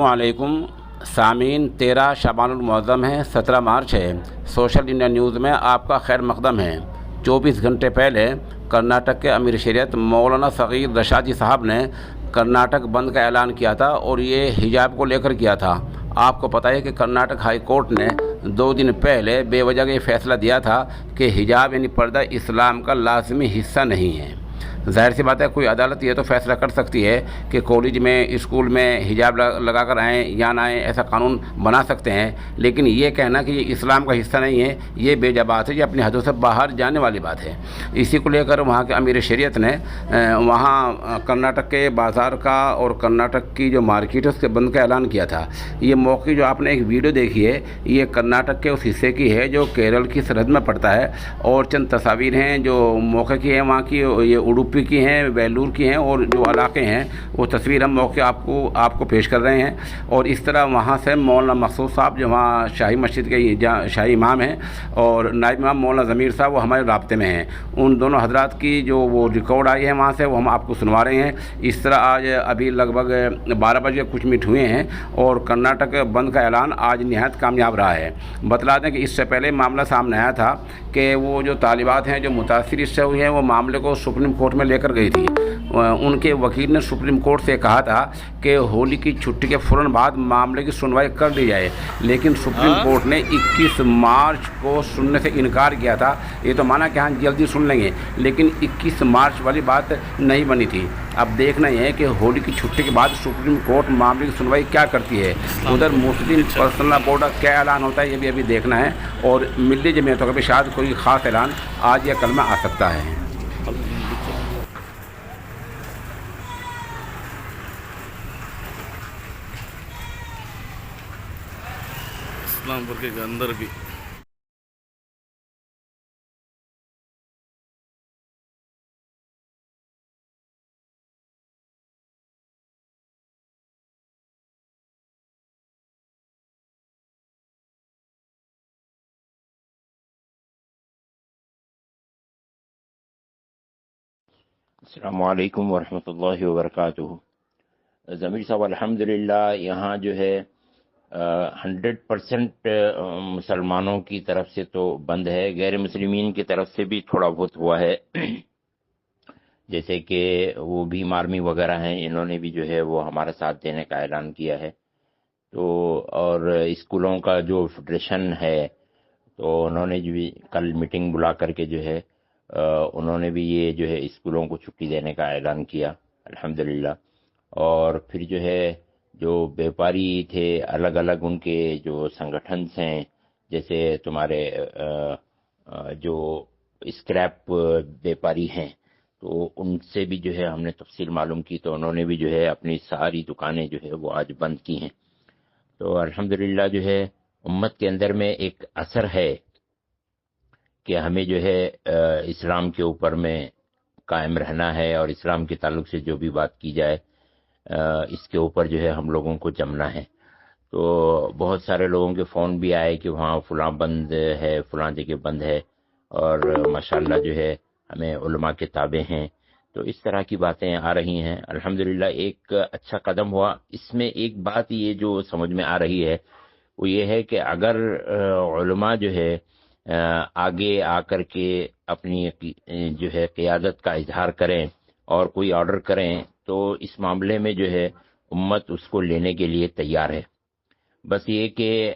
वालेकुम सामीन, 13 शबानुल मुअज़्ज़म है, 17 मार्च है। सोशल इंडिया न्यूज़ में आपका खैर मकदम है। 24 घंटे पहले कर्नाटक के अमीर शरीयत मौलाना सग़ीर रशादी साहब ने कर्नाटक बंद का ऐलान किया था और ये हिजाब को लेकर किया था। आपको पता है कि कर्नाटक हाई कोर्ट ने 2 दिन पहले बेवजह ये फैसला दिया था कि हिजाब यानी पर्दा इस्लाम का लाज़मी हिस्सा नहीं है। ज़ाहिर सी बात है, कोई अदालत ये तो फैसला कर सकती है कि कॉलेज में, स्कूल में हिजाब लगा कर आएँ या ना आएँ, ऐसा कानून बना सकते हैं। लेकिन ये कहना कि ये इस्लाम का हिस्सा नहीं है, ये बेजा बात है, ये अपनी हदों से बाहर जाने वाली बात है। इसी को लेकर वहाँ के अमीर शरीयत ने वहाँ कर्नाटक के बाज़ार का और कर्नाटक की जो मार्केट है उसके बंद का ऐलान किया था। ये मौके जो आपने एक वीडियो देखी है, ये कर्नाटक के उस हिस्से की है जो केरल की सरहद में पड़ता है, और चंद तस्वीर हैं जो मौके की हैं वहाँ की, ये उडुपी की हैं, वेलूर की हैं, और जो इलाके हैं वो तस्वीर हम मौके आपको पेश कर रहे हैं। और इस तरह वहाँ से मौलाना मखसूद साहब जो वहाँ शाही मस्जिद के शाही इमाम हैं, और नायब इमाम मौलाना ज़मीर साहब वो हमारे राब्ते में हैं। उन दोनों हजरात की जो वो रिकॉर्ड आई है वहाँ से, वो हम आपको सुनवा रहे हैं। इस तरह आज अभी लगभग 12 बजे कुछ मिनट हुए हैं और कर्नाटक बंद का ऐलान आज निहायत कामयाब रहा है। बतला दें कि इससे पहले मामला सामने आया था कि वो जो तालिबात हैं जो मुतासिर इससे हुई हैं, वो मामले को सुप्रीम कोर्ट में लेकर गई थी। उनके वकील ने सुप्रीम कोर्ट से कहा था कि होली की छुट्टी के फ़ौरन बाद मामले की सुनवाई कर दी जाए, लेकिन सुप्रीम कोर्ट ने 21 मार्च को सुनने से इनकार किया था। ये तो माना कि हाँ जल्दी सुन लेंगे, लेकिन 21 मार्च वाली बात नहीं बनी थी। अब देखना यह है कि होली की छुट्टी के बाद सुप्रीम कोर्ट मामले की सुनवाई क्या करती है। उधर मुस्लिम पर्सनल बोर्ड का क्या ऐलान होता है, ये भी अभी देखना है। और मिली जमीयतों का भी शायद कोई ख़ास ऐलान आज या कल में आ सकता है। इस्लामपुर के अंदर भी अस्सलामुअलैकुम वरहमतुल्लाहि वबरकातुहू। ज़मीर साहब, अल्हम्दुलिल्लाह यहाँ जो है 100% मुसलमानों की तरफ से तो बंद है, गैर मुस्लिमीन की तरफ से भी थोड़ा बहुत हुआ है। जैसे कि वो भीम आर्मी वगैरह हैं, इन्होंने भी जो है वो हमारा साथ देने का ऐलान किया है। तो और स्कूलों का जो फेडरेशन है, तो उन्होंने जो भी कल मीटिंग बुला करके जो है उन्होंने भी ये जो है स्कूलों को छुट्टी देने का ऐलान किया, अल्हम्दुलिल्लाह। और फिर जो है जो व्यापारी थे, अलग अलग उनके जो संगठन हैं, जैसे तुम्हारे जो स्क्रैप व्यापारी हैं, तो उनसे भी जो है हमने तफसील मालूम की, तो उन्होंने भी जो है अपनी सारी दुकानें जो है वो आज बंद की हैं। तो अल्हम्दुलिल्लाह जो है उम्मत के अंदर में एक असर है कि हमें जो है इस्लाम के ऊपर में कायम रहना है, और इस्लाम के ताल्लुक से जो भी बात की जाए इसके ऊपर जो है हम लोगों को जमना है। तो बहुत सारे लोगों के फ़ोन भी आए कि वहाँ फलां बंद है, फलां जगह बंद है, और माशाल्लाह जो है हमें उलमा के ताबे हैं। तो इस तरह की बातें आ रही हैं। अल्हम्दुलिल्लाह एक अच्छा कदम हुआ। इसमें एक बात ये जो समझ में आ रही है वो ये है कि अगर उलमा जो है आगे आकर के अपनी जो है क़ियादत का इजहार करें और कोई ऑर्डर करें, तो इस मामले में जो है उम्मत उसको लेने के लिए तैयार है। बस ये कि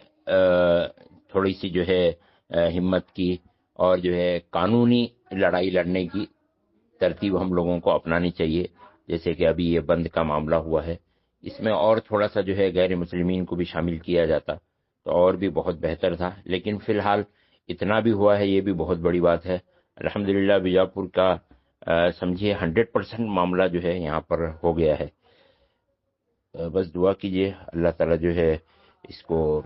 थोड़ी सी जो है हिम्मत की और जो है कानूनी लड़ाई लड़ने की तरतीब हम लोगों को अपनानी चाहिए। जैसे कि अभी ये बंद का मामला हुआ है, इसमें और थोड़ा सा जो है गैर मुस्लिमीन को भी शामिल किया जाता तो और भी बहुत बेहतर था। लेकिन फिलहाल इतना भी हुआ है, ये भी बहुत बड़ी बात है। अल्हम्दुलिल्लाह बीजापुर का समझिए 100% मामला जो है यहाँ पर हो गया है। बस दुआ कीजिए अल्लाह ताला जो है इसको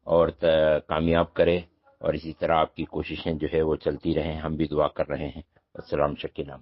और कामयाब करे, और इसी तरह आपकी कोशिशें जो है वो चलती रहें। हम भी दुआ कर रहे हैं। अस्सलाम शकील अहमद।